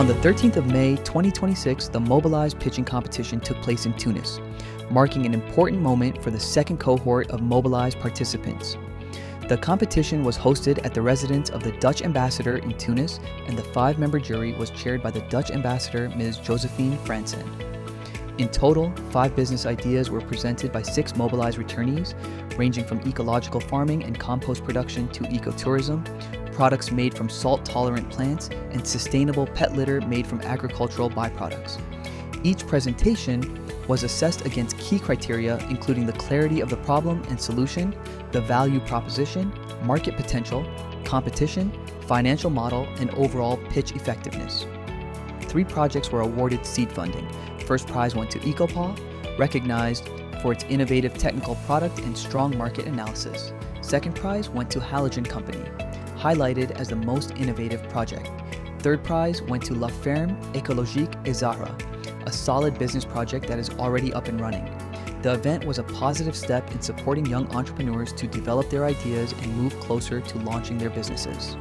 On the 13th of May 2026, the MOBILISE pitching competition took place in Tunis, marking an important moment for the second cohort of MOBILISE participants. The competition was hosted at the residence of the Dutch ambassador in Tunis, and the 5-member jury was chaired by the Dutch ambassador, Ms. Josephine Fransen. In total, 5 business ideas were presented by 6 MOBILISE returnees, ranging from ecological farming and compost production to ecotourism, products made from salt-tolerant plants, and sustainable pet litter made from agricultural byproducts. Each presentation was assessed against key criteria including the clarity of the problem and solution, the value proposition, market potential, competition, financial model, and overall pitch effectiveness. 3 projects were awarded seed funding. First prize went to EcoPaw, recognized for its innovative technical product and strong market analysis. Second prize went to Halogen Company, highlighted as the most innovative project. Third prize went to La Ferme Écologique et Zahra, a solid business project that is already up and running. The event was a positive step in supporting young entrepreneurs to develop their ideas and move closer to launching their businesses.